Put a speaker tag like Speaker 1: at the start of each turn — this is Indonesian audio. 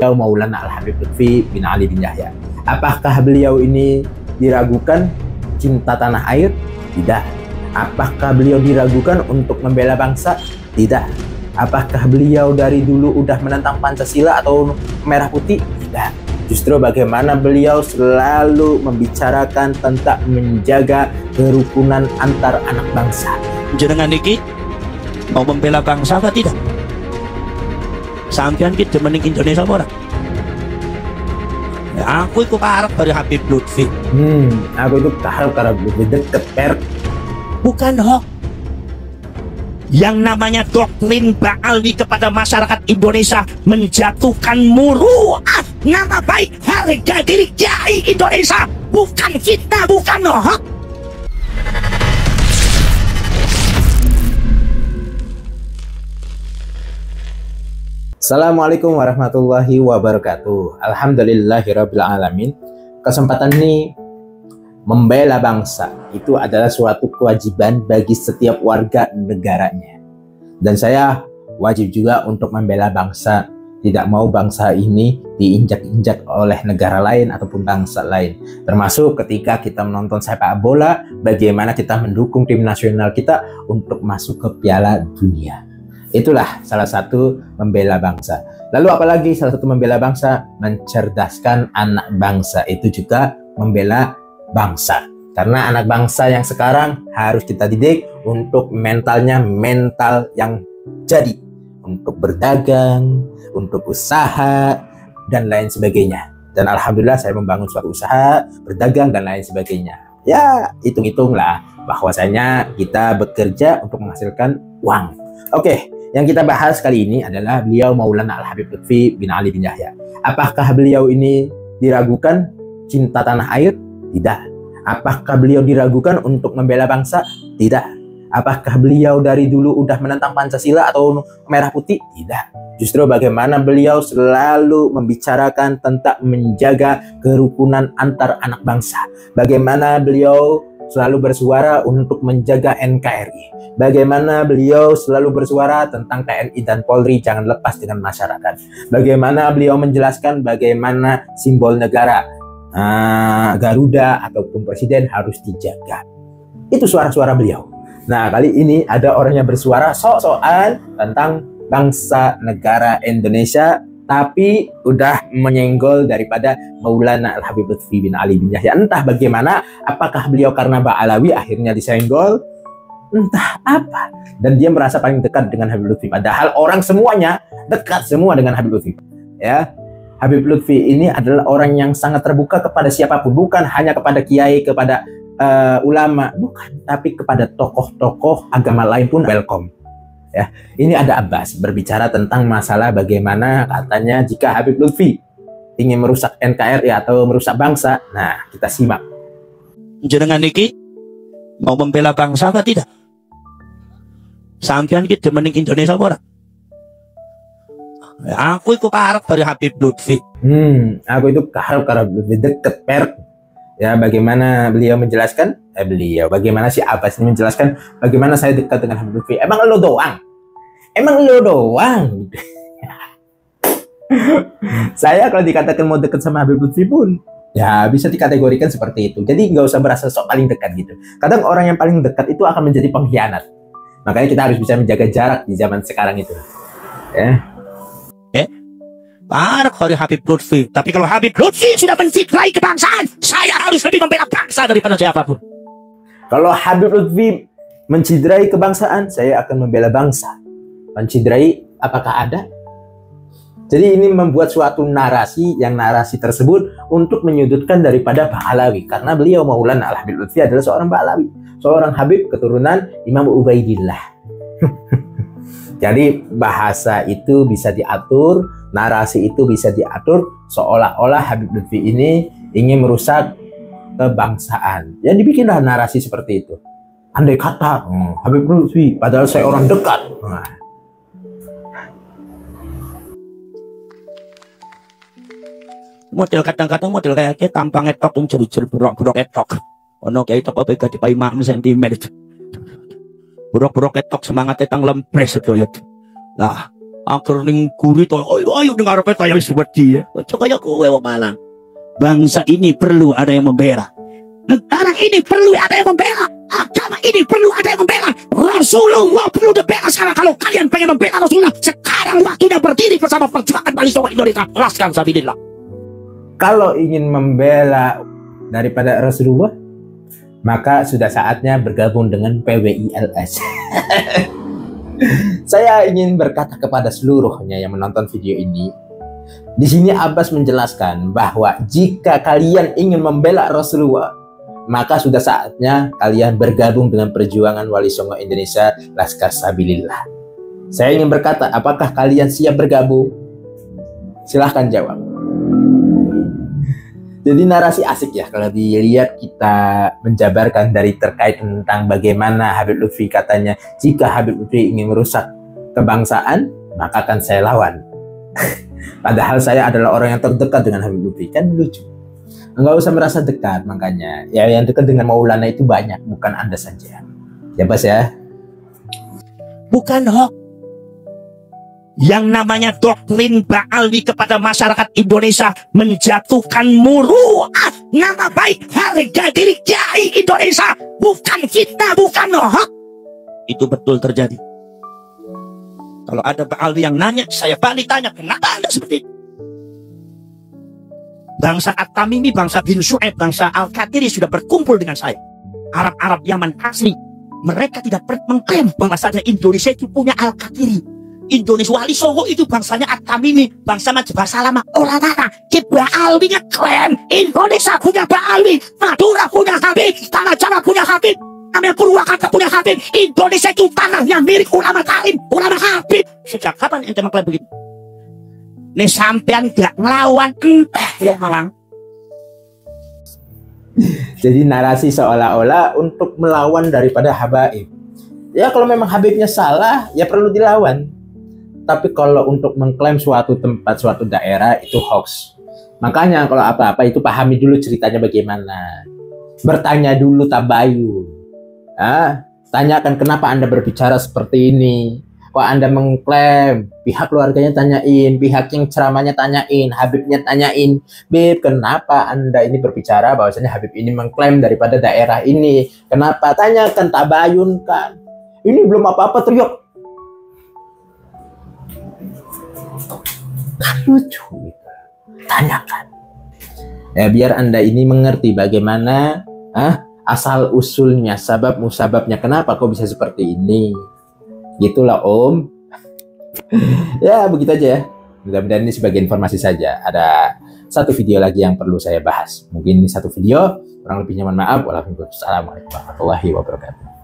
Speaker 1: Maulana Al-Habib Lutfi bin Ali bin Yahya. Apakah beliau ini diragukan cinta tanah air? Tidak. Apakah beliau diragukan untuk membela bangsa? Tidak. Apakah beliau dari dulu udah menentang Pancasila atau merah putih? Tidak. Justru bagaimana beliau selalu membicarakan tentang menjaga kerukunan antar anak bangsa.
Speaker 2: Jenengan iki mau membela bangsa atau tidak? Sampean kita mening Indonesia orang. Aku itu karep dari Habib Lutfi.
Speaker 1: Aku itu karep lebih deket per.
Speaker 2: Bukan hoax. Yang namanya doktrin Ba'alwi kepada masyarakat Indonesia menjatuhkan muruah nama baik harga diri Kiai Indonesia. Bukan fitnah, bukan hoax.
Speaker 1: Assalamualaikum warahmatullahi wabarakatuh. Alhamdulillahirabbil alamin. Kesempatan ini membela bangsa itu adalah suatu kewajiban bagi setiap warga negaranya. Dan saya wajib juga untuk membela bangsa. Tidak mau bangsa ini diinjak-injak oleh negara lain ataupun bangsa lain. Termasuk ketika kita menonton sepak bola, bagaimana kita mendukung tim nasional kita untuk masuk ke Piala Dunia. Itulah salah satu membela bangsa. Lalu apalagi salah satu membela bangsa? Mencerdaskan anak bangsa. Itu juga membela bangsa. Karena anak bangsa yang sekarang harus kita didik untuk mentalnya mental yang jadi. Untuk berdagang, untuk usaha, dan lain sebagainya. Dan alhamdulillah saya membangun suatu usaha, berdagang, dan lain sebagainya. Ya, hitung-hitunglah bahwasanya kita bekerja untuk menghasilkan uang. Oke. Yang kita bahas kali ini adalah beliau Maulana Al-Habib Lutfi bin Ali bin Yahya. Apakah beliau ini diragukan cinta tanah air? Tidak. Apakah beliau diragukan untuk membela bangsa? Tidak. Apakah beliau dari dulu udah menentang Pancasila atau merah putih? Tidak. Justru bagaimana beliau selalu membicarakan tentang menjaga kerukunan antar anak bangsa. Bagaimana beliau selalu bersuara untuk menjaga NKRI. Bagaimana beliau selalu bersuara tentang TNI dan Polri jangan lepas dengan masyarakat. Bagaimana beliau menjelaskan bagaimana simbol negara Garuda ataupun presiden harus dijaga. Itu suara-suara beliau. Nah, kali ini ada orang yang bersuara sok-sokan tentang bangsa negara Indonesia, tapi udah menyenggol daripada Maulana Al-Habib Lutfi bin Ali bin Yahya. Entah bagaimana, apakah beliau karena Ba'alawi akhirnya disenggol, entah apa. Dan dia merasa paling dekat dengan Habib Lutfi. Padahal orang semuanya dekat semua dengan Habib Lutfi. Ya, Habib Lutfi ini adalah orang yang sangat terbuka kepada siapapun. Bukan hanya kepada kiai, kepada ulama. Bukan, tapi kepada tokoh-tokoh agama lain pun welcome. Ya, ini ada Abbas berbicara tentang masalah bagaimana katanya jika Habib Lutfi ingin merusak NKRI atau merusak bangsa. Nah, kita simak.
Speaker 2: Jenengan iki mau membela bangsa atau tidak? Sampean kita mening Indonesia orang. Aku itu karep dari Habib Lutfi.
Speaker 1: Aku itu karep lebih deket per. Ya, bagaimana beliau menjelaskan? Bagaimana si Abbas ini menjelaskan bagaimana saya dekat dengan Habib Lutfi? Emang lo doang? Saya kalau dikatakan mau dekat sama Habib Lutfi pun ya bisa dikategorikan seperti itu. Jadi nggak usah merasa sok paling dekat gitu. Kadang orang yang paling dekat itu akan menjadi pengkhianat. Makanya kita harus bisa menjaga jarak di zaman sekarang itu. Ya.
Speaker 2: Parah dari Habib Lutfi. Tapi kalau Habib Lutfi sudah mencidrai kebangsaan, saya harus lebih membela bangsa daripada siapapun.
Speaker 1: Kalau Habib Lutfi mencidrai kebangsaan, saya akan membela bangsa. Mencidrai apakah ada? Jadi ini membuat suatu narasi yang narasi tersebut untuk menyudutkan daripada Ba'alawi. Karena beliau Maulana Al-Habib Lutfi adalah seorang Ba'alawi. Seorang Habib keturunan Imam Ubaidillah. Jadi bahasa itu bisa diatur, narasi itu bisa diatur seolah-olah Habib Lutfi ini ingin merusak kebangsaan. Ya dibikinlah narasi seperti itu. Andai kata Habib Lutfi, padahal saya orang dekat.
Speaker 2: Model kadang-kadang model kayaknya tampang etok jeri-jeri buruk-buruk etok. Ono kayak etok apa gak dipai 5 cm itu. Buruk-buruk etok semangat etang lempres itu ya. Nah, Angker ning kurit, ayo dengar apa yang seperti ya. Coba ya kowe wong Malang. Bangsa ini perlu ada yang membela. Negara ini perlu ada yang membela. Agama ini perlu ada yang membela. Rasulullah perlu dibela. Sekarang kalau kalian pengen membela Rasulullah, sekarang waktunya berdiri bersama perjuangan Balisongo Indonesia. Laskan sabilillah.
Speaker 1: Kalau ingin membela daripada Rasulullah, maka sudah saatnya bergabung dengan PWILS. Saya ingin berkata kepada seluruhnya yang menonton video ini. Di sini Abbas menjelaskan bahwa jika kalian ingin membela Rasulullah, maka sudah saatnya kalian bergabung dengan perjuangan Wali Songo Indonesia Laskar Sabilillah. Saya ingin berkata, apakah kalian siap bergabung? Silahkan jawab. Jadi narasi asik ya kalau dilihat kita menjabarkan dari terkait tentang bagaimana Habib Lutfi katanya, jika Habib Lutfi ingin merusak kebangsaan, maka akan saya lawan. Padahal saya adalah orang yang terdekat dengan Habib Lutfi, kan lucu. Enggak usah merasa dekat, makanya ya yang dekat dengan Maulana itu banyak, bukan Anda saja. Ya Bas ya.
Speaker 2: Bukan hoax. Yang namanya doktrin Ba'alwi kepada masyarakat Indonesia menjatuhkan muruah nama baik harga diri Kiai Indonesia. Bukan fitnah, bukan hoax. Itu betul terjadi. Kalau ada Ba'alwi yang nanya, saya balik tanya, kenapa Anda seperti itu? Bangsa At-Tamimi, bangsa bin Syu'aib, bangsa Al-Qadiri sudah berkumpul dengan saya. Arab-Arab Yaman asli. Mereka tidak pernah mengklaim bahwasanya Indonesia itu punya Al-Qadiri. Indonesia Wali Songo itu bangsanya At-Tamimi, bangsa Majbar Salama. Orang mana? Ba'alwi ngeklaim Indonesia punya Ba'alwi, Madura punya Habib, Tanah Jawa punya Habib, namanya Purwakarta punya Habib. Indonesia itu tanahnya milik ulama Talim, ulama Habib. Sejak kapan ente mengklaim begitu? Nih sampean gak ngelawan entah ya Malang.
Speaker 1: Jadi narasi seolah-olah untuk melawan daripada Habaib. Ya kalau memang Habibnya salah, ya perlu dilawan. Tapi kalau untuk mengklaim suatu tempat, suatu daerah, itu hoax. Makanya kalau apa-apa itu pahami dulu ceritanya bagaimana. Bertanya dulu tabayun. Tanyakan kenapa Anda berbicara seperti ini. Kok Anda mengklaim, pihak keluarganya tanyain, pihak yang ceramahnya tanyain, Habibnya tanyain, Bib, kenapa Anda ini berbicara bahwasanya Habib ini mengklaim daripada daerah ini? Kenapa? Tanyakan, tabayun kan. Ini belum apa-apa teriak. Kan lucu gitu. Tanyakan. Ya biar Anda ini mengerti bagaimana asal usulnya, sabab musababnya, kenapa kok bisa seperti ini. Gitulah Om. Ya begitu aja ya. Mudah-mudahan ini sebagai informasi saja. Ada satu video lagi yang perlu saya bahas. Mungkin ini satu video, kurang lebihnya mohon maaf. Wassalamualaikum warahmatullahi wabarakatuh.